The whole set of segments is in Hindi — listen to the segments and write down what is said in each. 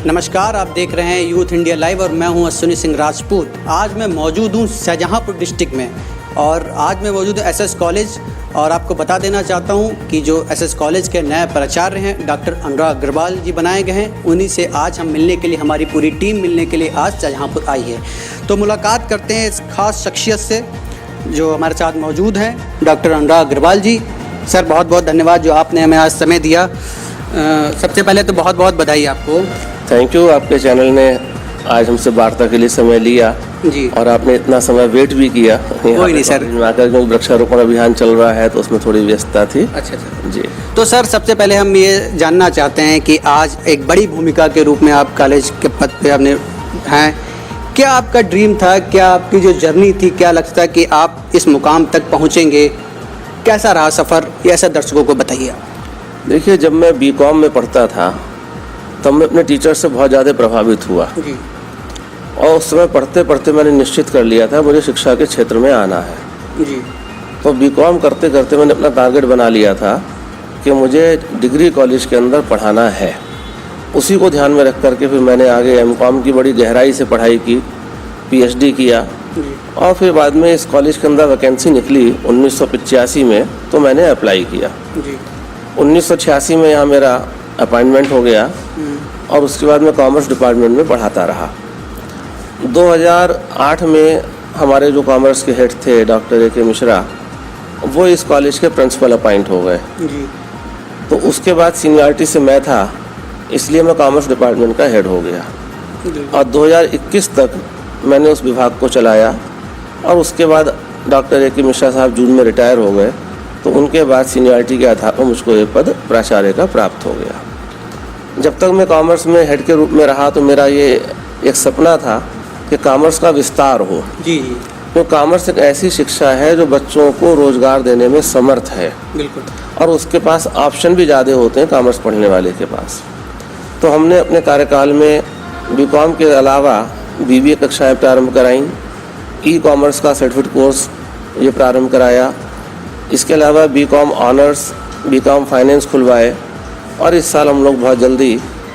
नमस्कार, आप देख रहे हैं यूथ इंडिया लाइव और मैं हूं अश्विनी सिंह राजपूत। आज मैं मौजूद हूं शाहजहांपुर डिस्ट्रिक्ट में और आज मैं मौजूद हूं एसएस कॉलेज और आपको बता देना चाहता हूं कि जो एसएस कॉलेज के नए प्राचार्य हैं डॉक्टर अनुराग अग्रवाल जी बनाए गए हैं, उन्हीं से आज हम मिलने के लिए, हमारी पूरी टीम मिलने के लिए आज शाहजहांपुर आई है। तो मुलाकात करते हैं इस खास शख्सियत से जो हमारे साथ मौजूद हैं, डॉक्टर अनुराग अग्रवाल जी। सर बहुत बहुत धन्यवाद जो आपने हमें आज समय दिया। सबसे पहले तो बहुत बहुत बधाई आपको। थैंक यू, आपके चैनल ने आज हमसे वार्ता के लिए समय लिया जी, और आपने इतना समय वेट भी किया। कोई नहीं सर, आकर क्योंकि वृक्षारोपण अभियान चल रहा है तो उसमें थोड़ी व्यस्तता थी। अच्छा जी। तो सर सबसे पहले हम ये जानना चाहते हैं कि आज एक बड़ी भूमिका के रूप में आप कॉलेज के पद पे अपने हैं, क्या आपका ड्रीम था, क्या आपकी जो जर्नी थी, क्या लगता है कि आप इस मुकाम तक पहुँचेंगे, कैसा रहा सफ़र, ये ऐसा दर्शकों को बताइए। देखिए, जब मैं बीकॉम में पढ़ता था तब मैं अपने टीचर से बहुत ज़्यादा प्रभावित हुआ जी। और उस समय पढ़ते पढ़ते मैंने निश्चित कर लिया था मुझे शिक्षा के क्षेत्र में आना है जी। तो बीकॉम करते करते मैंने अपना टारगेट बना लिया था कि मुझे डिग्री कॉलेज के अंदर पढ़ाना है। उसी को ध्यान में रख करके फिर मैंने आगे एमकॉम की बड़ी गहराई से पढ़ाई की, पीएचडी किया और फिर बाद में इस कॉलेज के अंदर वैकेंसी निकली 1985 में, तो मैंने अप्लाई किया जी। 1986 में यहाँ मेरा अपॉइंटमेंट हो गया और उसके बाद मैं कॉमर्स डिपार्टमेंट में पढ़ाता रहा। 2008 में हमारे जो कॉमर्स के हेड थे डॉक्टर ए के मिश्रा, वो इस कॉलेज के प्रिंसिपल अपॉइंट हो गए जी। तो उसके बाद सीनियरिटी से मैं था, इसलिए मैं कॉमर्स डिपार्टमेंट का हेड हो गया और 2021 तक मैंने उस विभाग को चलाया और उसके बाद डॉक्टर ए के मिश्रा साहब जून में रिटायर हो गए तो उनके बाद सीनियरिटी के आधार पर मुझको ये पद प्राचार्य का प्राप्त हो गया। जब तक मैं कॉमर्स में हेड के रूप में रहा तो मेरा ये एक सपना था कि कॉमर्स का विस्तार हो। जी। तो कॉमर्स एक ऐसी शिक्षा है जो बच्चों को रोजगार देने में समर्थ है, बिल्कुल, और उसके पास ऑप्शन भी ज़्यादा होते हैं कॉमर्स पढ़ने वाले के पास। तो हमने अपने कार्यकाल में बीकॉम के अलावा बीबीए कक्षाएं प्रारंभ कराईं, ई कॉमर्स का सर्टिफिकेट कोर्स ये प्रारंभ कराया, इसके अलावा बीकॉम ऑनर्स, बीकॉम फाइनेंस खुलवाए और इस साल हम लोग बहुत जल्दी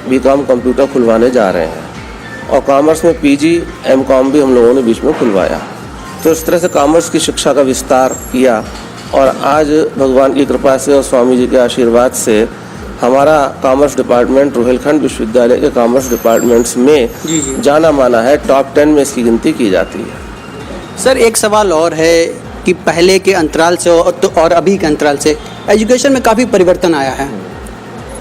बीकॉम कंप्यूटर खुलवाने जा रहे हैं और कॉमर्स में पीजी एमकॉम भी हम लोगों ने बीच में खुलवाया। तो इस तरह से कॉमर्स की शिक्षा का विस्तार किया और आज भगवान की कृपा से और स्वामी जी के आशीर्वाद से हमारा कॉमर्स डिपार्टमेंट रोहिलखंड विश्वविद्यालय के कॉमर्स डिपार्टमेंट्स में जाना माना है, टॉप 10 में इसकी गिनती की जाती है। सर एक सवाल और है कि पहले के अंतराल से और अभी के अंतराल से एजुकेशन में काफ़ी परिवर्तन आया है,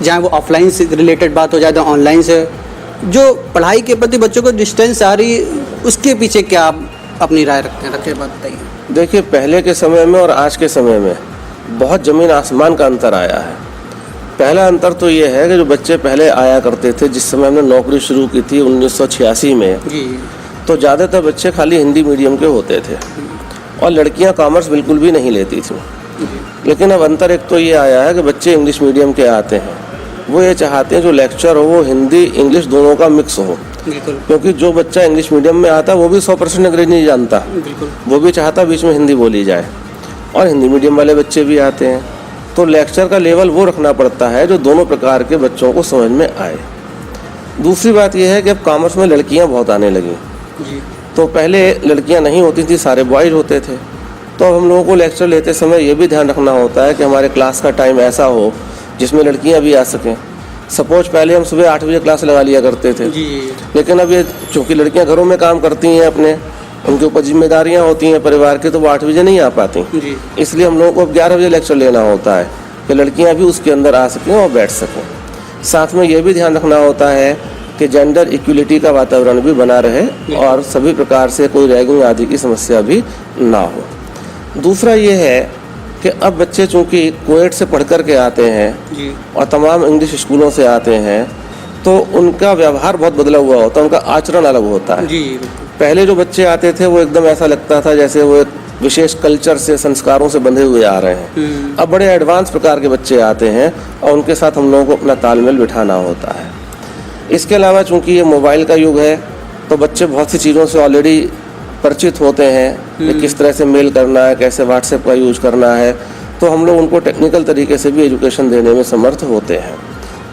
चाहे वो ऑफलाइन से रिलेटेड बात हो जाए तो ऑनलाइन से, जो पढ़ाई के प्रति बच्चों को डिस्टेंस आ रही, उसके पीछे क्या आप अपनी राय रखते हैं? रखिए बात बताइए। देखिए, पहले के समय में और आज के समय में बहुत ज़मीन आसमान का अंतर आया है। पहला अंतर तो ये है कि जो बच्चे पहले आया करते थे, जिस समय हमने नौकरी शुरू की थी 1986 में जी, तो ज़्यादातर बच्चे खाली हिंदी मीडियम के होते थे और लड़कियां कॉमर्स बिल्कुल भी नहीं लेती थीं। लेकिन अब अंतर एक तो ये आया है कि बच्चे इंग्लिश मीडियम के आते हैं, वो ये चाहते हैं जो लेक्चर हो वो हिंदी इंग्लिश दोनों का मिक्स हो, बिल्कुल, क्योंकि जो बच्चा इंग्लिश मीडियम में आता है वो भी 100% अंग्रेजी नहीं जानता, बिल्कुल, वो भी चाहता बीच में हिंदी बोली जाए और हिंदी मीडियम वाले बच्चे भी आते हैं। तो लेक्चर का लेवल वो रखना पड़ता है जो दोनों प्रकार के बच्चों को समझ में आए। दूसरी बात यह है कि अब कॉमर्स में लड़कियाँ बहुत आने लगी। तो पहले लड़कियां नहीं होती थी, सारे बॉयज होते थे। तो अब हम लोगों को लेक्चर लेते समय ये भी ध्यान रखना होता है कि हमारे क्लास का टाइम ऐसा हो जिसमें लड़कियां भी आ सकें। सपोज पहले हम सुबह 8 बजे क्लास लगा लिया करते थे, लेकिन अब ये चूँकि लड़कियां घरों में काम करती हैं, अपने उनके ऊपर जिम्मेदारियां होती हैं परिवार की, तो वो 8 बजे नहीं आ पाती। इसलिए हम लोगों को अब 11 बजे लेक्चर लेना होता है कि लड़कियाँ भी उसके अंदर आ सकें और बैठ सकें। साथ में ये भी ध्यान रखना होता है कि जेंडर इक्वलिटी का वातावरण भी बना रहे और सभी प्रकार से कोई रैगिंग आदि की समस्या भी ना हो। दूसरा ये है कि अब बच्चे चूँकि कोएड से पढ़ कर के आते हैं और तमाम इंग्लिश स्कूलों से आते हैं, तो उनका व्यवहार बहुत बदला हुआ होता है, उनका आचरण अलग होता है। पहले जो बच्चे आते थे वो एकदम ऐसा लगता था जैसे वो एक विशेष कल्चर से, संस्कारों से बंधे हुए आ रहे हैं। अब बड़े एडवांस प्रकार के बच्चे आते हैं और उनके साथ हम लोगों को अपना तालमेल बिठाना होता है। इसके अलावा चूँकि ये मोबाइल का युग है तो बच्चे बहुत सी चीज़ों से ऑलरेडी परिचित होते हैं कि किस तरह से मेल करना है, कैसे व्हाट्सएप का यूज करना है, तो हम लोग उनको टेक्निकल तरीके से भी एजुकेशन देने में समर्थ होते हैं।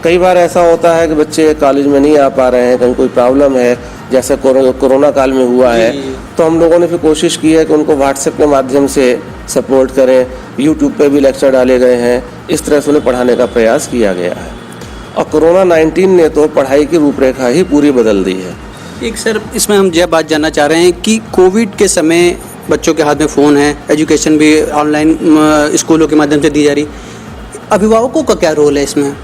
कई बार ऐसा होता है कि बच्चे कॉलेज में नहीं आ पा रहे हैं, कहीं कोई प्रॉब्लम है, जैसे कोरोना काल में हुआ है, तो हम लोगों ने फिर कोशिश की है कि उनको व्हाट्सएप के माध्यम से सपोर्ट करें। यूट्यूब पे भी लेक्चर डाले गए हैं, इस तरह से उन्हें पढ़ाने का प्रयास किया गया है। और कोरोना 19 ने तो पढ़ाई की रूपरेखा ही पूरी बदल दी है। एक सर, इसमें हम यह बात जानना चाह रहे हैं कि कोविड के समय बच्चों के हाथ में फ़ोन है, एजुकेशन भी ऑनलाइन स्कूलों के माध्यम से दी जा रही, अभिभावकों का क्या रोल है इसमें?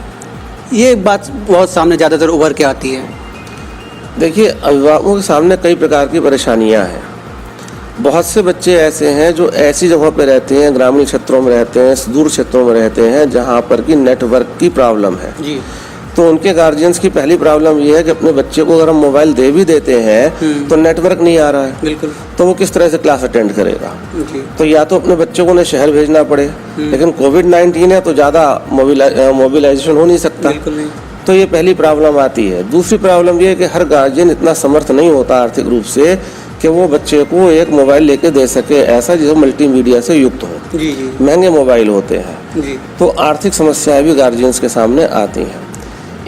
ये बात बहुत सामने ज़्यादातर उभर के आती है। देखिए, अभिभावकों के सामने कई प्रकार की परेशानियां हैं। बहुत से बच्चे ऐसे हैं जो ऐसी जगहों पर रहते हैं, ग्रामीण क्षेत्रों में रहते हैं, दूर क्षेत्रों में रहते हैं, जहां पर कि नेटवर्क की प्रॉब्लम है जी। तो उनके गार्जियंस की पहली प्रॉब्लम ये है कि अपने बच्चे को अगर हम मोबाइल दे भी देते हैं तो नेटवर्क नहीं आ रहा है, बिल्कुल, तो वो किस तरह से क्लास अटेंड करेगा। जी। तो या तो अपने बच्चे को उन्हें शहर भेजना पड़े, लेकिन कोविड-19 है तो ज़्यादा मोबिलाइजेशन हो नहीं सकता, बिल्कुल नहीं। तो ये पहली प्रॉब्लम आती है। दूसरी प्रॉब्लम ये है कि हर गार्जियन इतना समर्थ नहीं होता आर्थिक रूप से कि वो बच्चे को एक मोबाइल लेके दे सके ऐसा जो मल्टीमीडिया से युक्त हो। जी जी महंगे मोबाइल होते हैं, जी। तो आर्थिक समस्याएं भी गार्जियंस के सामने आती हैं।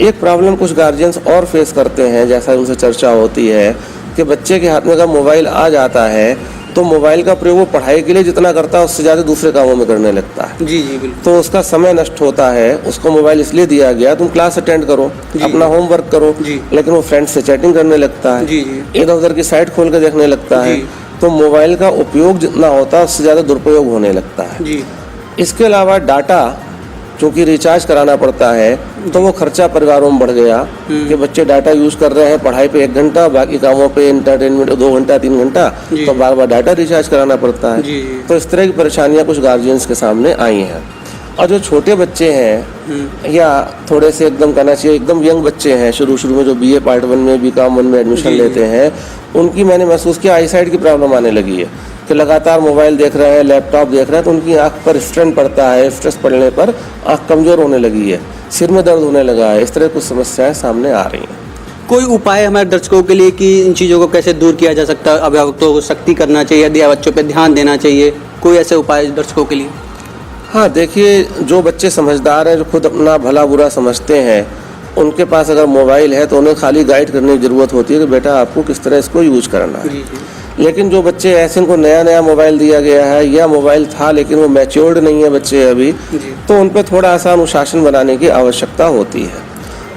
एक प्रॉब्लम कुछ गार्जियंस और फेस करते हैं, जैसा उनसे चर्चा होती है कि बच्चे के हाथ में अगर मोबाइल आ जाता है तो मोबाइल का प्रयोग वो पढ़ाई के लिए जितना करता है उससे ज़्यादा दूसरे कामों में करने लगता है। जी जी बिल्कुल। तो उसका समय नष्ट होता है। उसको मोबाइल इसलिए दिया गया तुम क्लास अटेंड करो, अपना होमवर्क करो, लेकिन वो फ्रेंड्स से चैटिंग करने लगता है, इधर उधर की साइट खोल कर देखने लगता है। तो मोबाइल का उपयोग जितना होता है उससे ज़्यादा दुरुपयोग होने लगता है। जी। इसके अलावा डाटा चूँकि रिचार्ज कराना पड़ता है तो वो खर्चा परिवारों में बढ़ गया कि बच्चे डाटा यूज़ कर रहे हैं पढ़ाई पे 1 घंटा, बाकी कामों पे एंटरटेनमेंट 2 घंटा 3 घंटा, तो बार बार डाटा रिचार्ज कराना पड़ता है। तो इस तरह की परेशानियां कुछ गार्जियंस के सामने आई हैं। और जो छोटे बच्चे हैं या थोड़े से एकदम कहना चाहिए एकदम यंग बच्चे हैं, शुरू में जो BA पार्ट 1 में BCom 1 में एडमिशन लेते हैं, उनकी मैंने महसूस किया आई साइड की प्रॉब्लम आने लगी है कि लगातार मोबाइल देख रहे हैं, लैपटॉप देख रहे हैं, तो उनकी आंख पर स्ट्रेन पड़ता है। स्ट्रेस पड़ने पर आंख कमज़ोर होने लगी है, सिर में दर्द होने लगा है। इस तरह कुछ समस्याएं सामने आ रही हैं। कोई उपाय हमारे दर्शकों के लिए कि इन चीज़ों को कैसे दूर किया जा सकता है? अभिभावकों को सख्ती करना चाहिए या बच्चों पर ध्यान देना चाहिए? कोई ऐसे उपाय दर्शकों के लिए? हाँ, देखिए, जो बच्चे समझदार हैं, जो खुद अपना भला बुरा समझते हैं, उनके पास अगर मोबाइल है तो उन्हें खाली गाइड करने की ज़रूरत होती है कि बेटा आपको किस तरह इसको यूज़ करना है। लेकिन जो बच्चे ऐसे इनको नया मोबाइल दिया गया है या मोबाइल था लेकिन वो मैच्योर्ड नहीं है बच्चे अभी, तो उन पर थोड़ा सा अनुशासन बनाने की आवश्यकता होती है।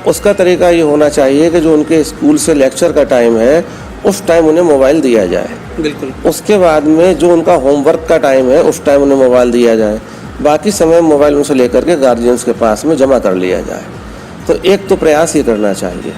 उसका तरीका ये होना चाहिए कि जो उनके स्कूल से लेक्चर का टाइम है उस टाइम उन्हें मोबाइल दिया जाए। बिल्कुल। उसके बाद में जो उनका होमवर्क का टाइम है उस टाइम उन्हें मोबाइल दिया जाए, बाकी समय मोबाइल उनसे लेकर के गार्जियंस के पास में जमा कर लिया जाए। तो एक तो प्रयास ये करना चाहिए।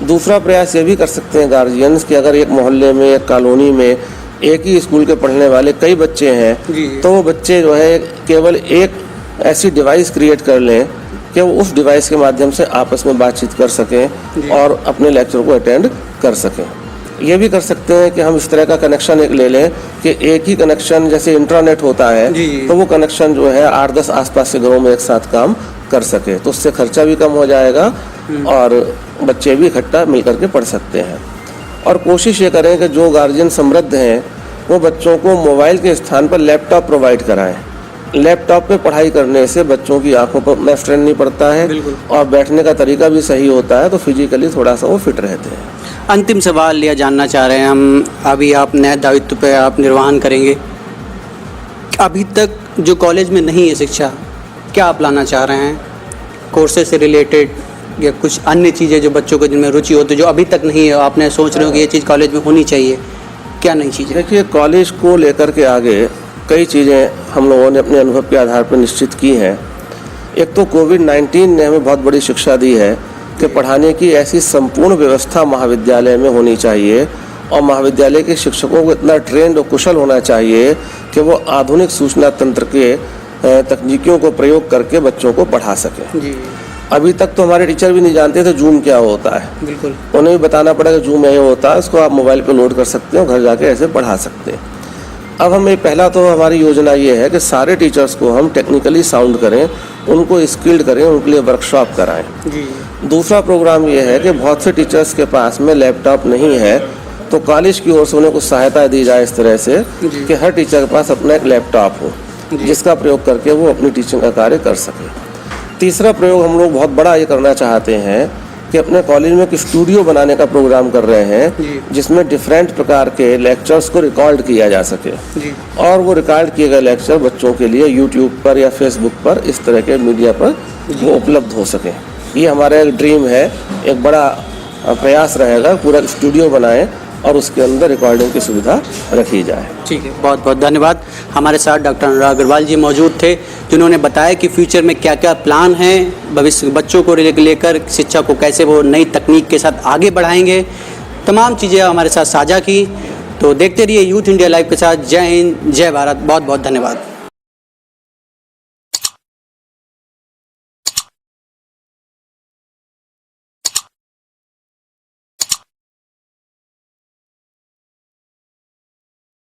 दूसरा प्रयास ये भी कर सकते हैं गार्जियंस कि अगर एक मोहल्ले में, एक कॉलोनी में एक ही स्कूल के पढ़ने वाले कई बच्चे हैं तो वो बच्चे जो है केवल एक ऐसी डिवाइस क्रिएट कर लें कि वो उस डिवाइस के माध्यम से आपस में बातचीत कर सकें और अपने लेक्चर को अटेंड कर सकें। ये भी कर सकते हैं कि हम इस तरह का कनेक्शन एक ले लें कि एक ही कनेक्शन, जैसे इंटरनेट होता है, तो वो कनेक्शन जो है 8-10 आसपास के घरों में एक साथ काम कर सके, तो उससे खर्चा भी कम हो जाएगा और बच्चे भी इकट्ठा मिलकर के पढ़ सकते हैं। और कोशिश ये करें कि जो गार्जियन समृद्ध हैं वो बच्चों को मोबाइल के स्थान पर लैपटॉप प्रोवाइड कराएं। लैपटॉप पे पढ़ाई करने से बच्चों की आंखों पर स्ट्रेन नहीं पड़ता है और बैठने का तरीका भी सही होता है, तो फिजिकली थोड़ा सा वो फिट रहते हैं। अंतिम सवाल यह जानना चाह रहे हैं हम, अभी आप नए दायित्व पे आप निर्वहन करेंगे, अभी तक जो कॉलेज में नहीं है शिक्षा, क्या आप लाना चाह रहे हैं कोर्सेज से रिलेटेड या कुछ अन्य चीज़ें जो बच्चों को जिनमें रुचि होती है जो अभी तक नहीं है, आपने सोच रहे हो कि ये चीज़ कॉलेज में होनी चाहिए, क्या नई चीज़ें? देखिए, कॉलेज को लेकर के आगे कई चीज़ें हम लोगों ने अपने अनुभव के आधार पर निश्चित की हैं। एक तो कोविड-19 ने हमें बहुत बड़ी शिक्षा दी है कि पढ़ाने की ऐसी संपूर्ण व्यवस्था महाविद्यालय में होनी चाहिए और महाविद्यालय के शिक्षकों को इतना ट्रेंड और कुशल होना चाहिए कि वो आधुनिक सूचना तंत्र के तकनीकियों को प्रयोग करके बच्चों को पढ़ा सकें। जी। अभी तक तो हमारे टीचर भी नहीं जानते थे जूम क्या होता है। बिल्कुल। उन्हें भी बताना पड़ा कि जूम ये होता है, इसको आप मोबाइल पे लोड कर सकते हो, घर जाके ऐसे पढ़ा सकते हैं। अब हमें पहला तो हमारी योजना ये है कि सारे टीचर्स को हम टेक्निकली साउंड करें, उनको स्किल्ड करें, उनके लिए वर्कशॉप कराएं। जी। दूसरा प्रोग्राम ये है कि बहुत से टीचर्स के पास में लैपटॉप नहीं है, तो कॉलेज की ओर से उन्हें कुछ सहायता दी जाए इस तरह से कि हर टीचर के पास अपना एक लैपटॉप हो जिसका प्रयोग करके वो अपनी टीचिंग का कार्य कर सके। तीसरा प्रयोग हम लोग बहुत बड़ा ये करना चाहते हैं कि अपने कॉलेज में एक स्टूडियो बनाने का प्रोग्राम कर रहे हैं जिसमें डिफरेंट प्रकार के लेक्चर्स को रिकॉर्ड किया जा सके और वो रिकॉर्ड किए गए लेक्चर बच्चों के लिए यूट्यूब पर या फेसबुक पर इस तरह के मीडिया पर वो उपलब्ध हो सके। ये हमारा एक ड्रीम है, एक बड़ा प्रयास रहेगा, पूरा स्टूडियो बनाएं और उसके अंदर रिकॉर्डिंग की सुविधा रखी जाए। ठीक है, बहुत बहुत धन्यवाद। हमारे साथ डॉक्टर अनुराग अग्रवाल जी मौजूद थे जिन्होंने बताया कि फ्यूचर में क्या क्या प्लान हैं, भविष्य बच्चों को लेकर शिक्षा को कैसे वो नई तकनीक के साथ आगे बढ़ाएंगे, तमाम चीज़ें हमारे साथ साझा की। तो देखते रहिए यूथ इंडिया लाइव के साथ। जय हिंद, जय भारत, बहुत बहुत धन्यवाद।